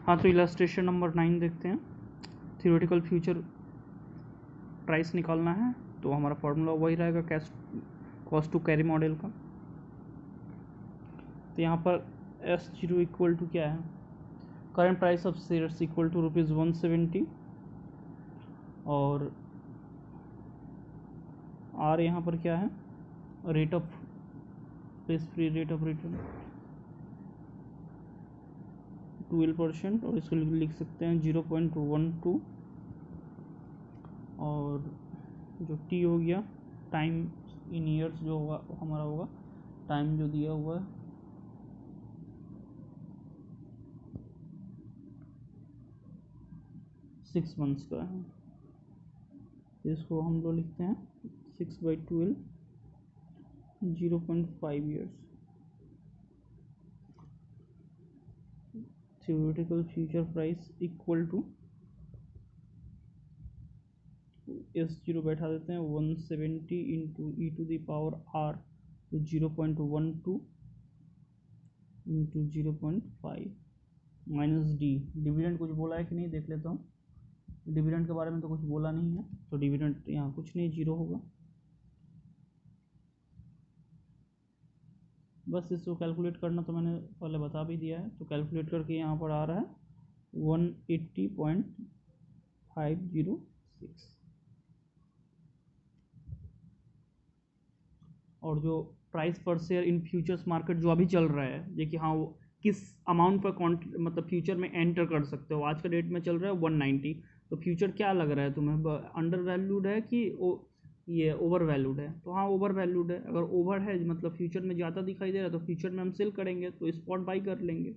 हाँ, तो illustration number 9 देखते हैं। थियोरेटिकल फ्यूचर प्राइस निकालना है, तो हमारा फार्मूला वही रहेगा cash cost to carry model का। तो यहाँ पर S0 इक्वल टू क्या है, current price of shares equal to ₹170 और R यहाँ पर क्या है, rate of risk free rate of return 12%, और इसको लिख सकते हैं 0.12, और जो T हो गया टाइम इन ईयर्स जो होगा हमारा होगा टाइम जो दिया हुआ है 6 मंथ्स का है। इसको हम लोग लिखते हैं 6/12 0.5 years. Theoretical future price equal to S0 बैठा देते हैं 170 इंटू e⁻r, तो 0.12 इंटू 0.5 माइनस डी। डिविडेंड कुछ बोला है कि नहीं देख लेता हूँ। डिविडेंड के बारे में तो कुछ बोला नहीं है, तो डिविडेंड यहाँ कुछ नहीं, 0 होगा। बस इसको कैलकुलेट करना तो मैंने पहले बता भी दिया है, तो कैलकुलेट करके यहाँ पर आ रहा है 180.506। और जो प्राइस पर शेयर इन फ्यूचर्स मार्केट जो अभी चल रहा है, देखिए हाँ वो किस अमाउंट पर मतलब फ्यूचर में एंटर कर सकते हो। आज का डेट में चल रहा है 190, तो फ्यूचर क्या लग रहा है तुम्हें, अंडर वैल्यूड है कि ये ओवर वैल्यूड है? तो हाँ ओवर वैल्यूड है। अगर ओवर है मतलब फ्यूचर में ज़्यादा दिखाई दे रहा है, तो फ्यूचर में हम सेल करेंगे, तो स्पॉट बाई कर लेंगे।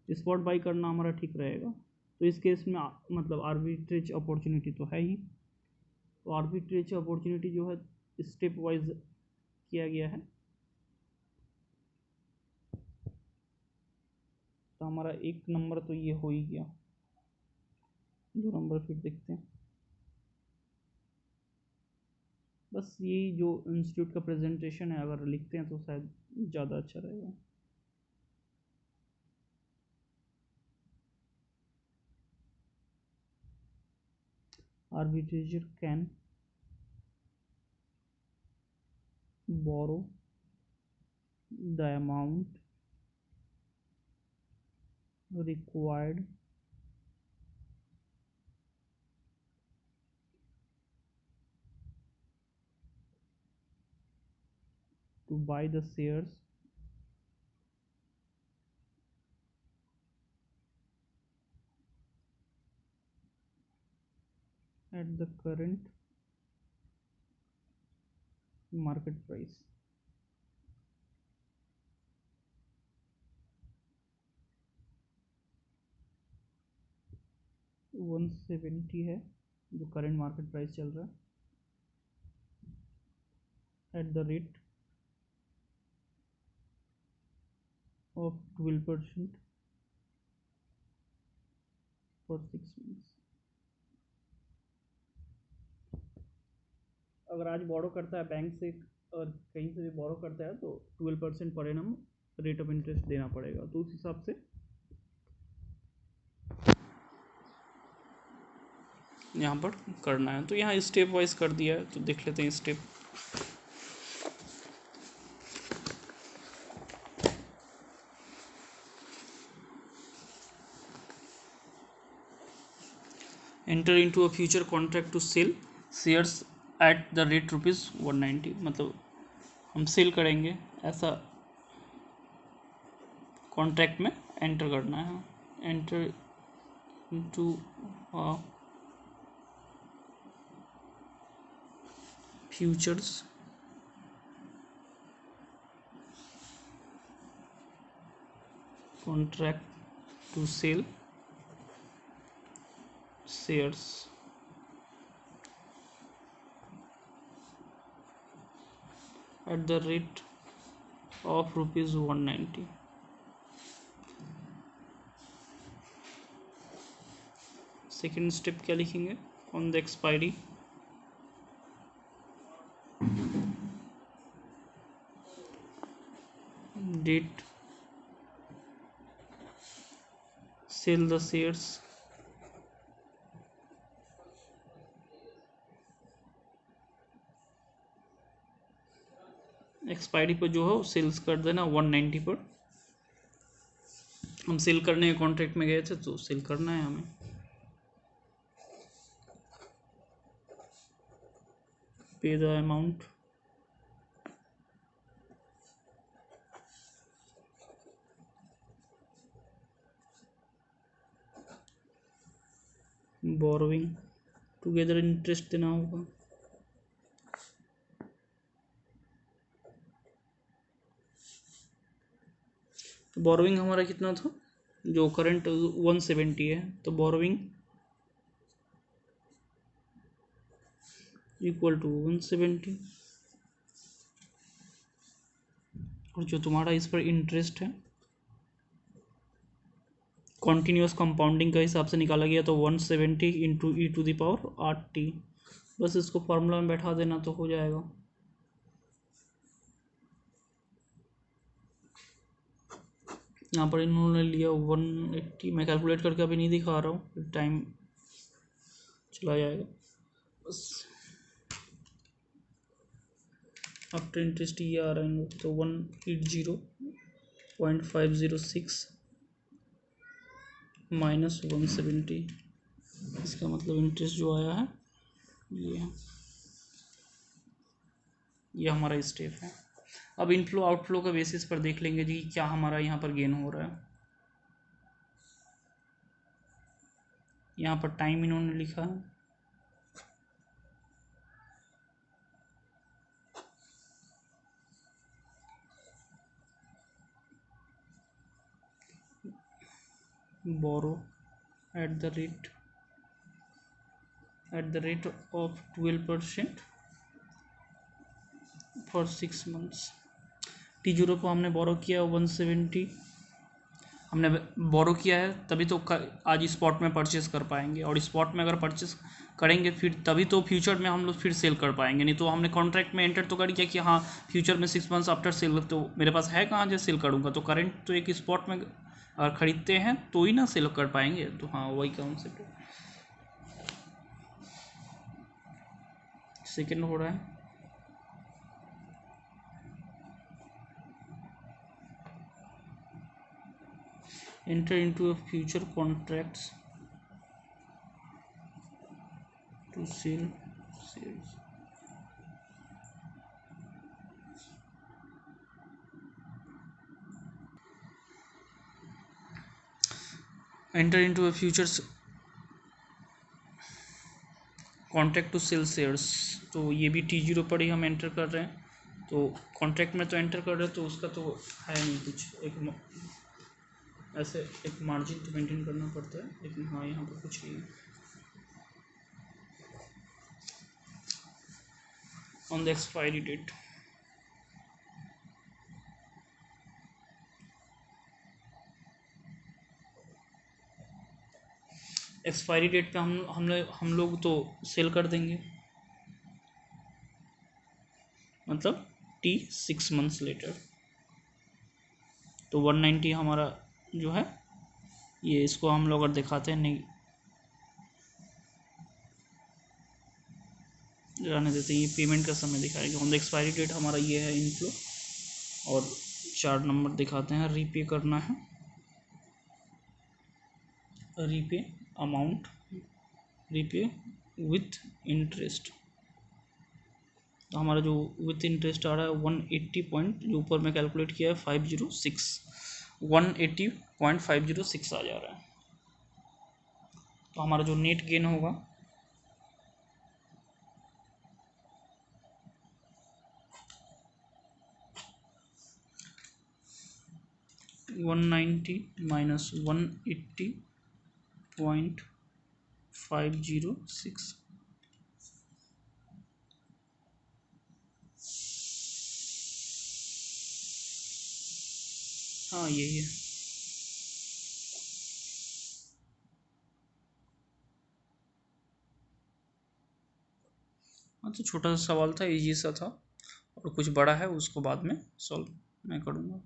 स्पॉट बाई करना हमारा ठीक रहेगा। तो इस केस में मतलब आर्बिट्रेज अपॉर्चुनिटी तो है ही। तो आर्बिट्रेज अपॉर्चुनिटी जो है स्टेप वाइज किया गया है। तो हमारा एक नंबर तो ये हो ही गया। 2 नंबर फिर देखते हैं। बस यही जो इंस्टीट्यूट का प्रेजेंटेशन है अगर लिखते हैं तो शायद ज़्यादा अच्छा रहेगा। आर्बिट्रेजर can borrow the amount required to buy the shares at the current market price। One 170 है जो करंट मार्केट प्राइस चल रहा है, eight the rate of 12% for 6 months. अगर आज बोरो करता है बैंक से और कहीं से भी बोरो करता है तो 12% per annum rate of interest देना पड़ेगा। तो उस हिसाब से यहाँ पर करना है। तो यहाँ स्टेप वाइज कर दिया है, तो देख लेते हैं step. Enter into a future contract to sell shares at the rate ₹190, मतलब हम सेल करेंगे ऐसा कॉन्ट्रैक्ट में एंटर करना है। Enter into futures contract to sell shares at the rate of ₹190। Second step क्या लिखेंगे, on the expiry date sell the shares, expiry पर जो है वो सेल्स कर देना 190 पर। हम सेल करने के कॉन्ट्रैक्ट में गए थे तो सेल करना है हमें। पे the amount, borrowing together interest देना होगा। तो बोरोइंग हमारा कितना था, जो करंट 170 है, तो बोरोइंग इक्वल टू 170, और जो तुम्हारा इस पर इंटरेस्ट है कॉन्टीन्यूस कंपाउंडिंग का हिसाब से निकाला गया, तो 170 इंटू e⁻8 t, बस इसको फार्मूला में बैठा देना तो हो जाएगा। यहाँ पर इन्होंने लिया 180, मैं कैलकुलेट करके अभी नहीं दिखा रहा हूँ, टाइम चला जाएगा बस। आफ्टर इंटरेस्ट ये आ रहा है तो 180.506 माइनस 170, इसका मतलब इंटरेस्ट जो आया है ये हमारा स्टेप है। अब इनफ्लो आउटफ्लो का बेसिस पर देख लेंगे जी क्या हमारा यहाँ पर गेन हो रहा है। यहाँ पर टाइम इन्होंने लिखा है, borrow at the rate of 12% for 6 months. T0 को हमने बोरो किया 170, हमने बोरो किया है तभी तो आज स्पॉट में परचेस कर पाएंगे, और स्पॉट में अगर परचेस करेंगे फिर तभी तो फ्यूचर में हम लोग फिर सेल कर पाएंगे, नहीं तो हमने कॉन्ट्रैक्ट में एंटर तो कर दिया कि हाँ फ्यूचर में 6 मंथ्स आफ्टर सेल, तो मेरे पास है कहाँ जो सेल करूँगा, तो करंट तो एक स्पॉट में अगर ख़रीदते हैं तो ही ना सेल कर पाएंगे, तो हाँ वही कॉन्सेप्ट है। सेकेंड हो रहा है enter into a future contracts to sell shares, enter into a future contract to sell shares, तो ये भी T0 पर ही हम एंटर कर रहे हैं, तो कॉन्ट्रैक्ट में तो एंटर कर रहे हैं तो उसका तो है नहीं कुछ, एक ऐसे एक मार्जिन तो मेंटेन करना पड़ता है, लेकिन हाँ यहाँ पर कुछ नहीं है। On the expiry date, expiry date पे हम लोग तो सेल कर देंगे, मतलब T6 मंथ्स लेटर, तो 190 हमारा जो है ये, इसको हम लोग अगर दिखाते हैं, नहीं रहने देते हैं, ये पेमेंट का समय दिखाएगा। ऑन द एक्सपायरी डेट हमारा ये है इनफ्लो, और 4 नंबर दिखाते हैं, रीपे करना है, repay amount, repay with interest, तो हमारा जो विथ इंटरेस्ट आ रहा है 180 पॉइंट, जो ऊपर में कैलकुलेट किया है 506, 180.506 आ जा रहा है, तो हमारा जो नेट गेन होगा 190 माइनस 180.506, हाँ यही है। हाँ तो छोटा सा सवाल था, इजी सा था, और कुछ बड़ा है उसको बाद में सॉल्व मैं करूँगा।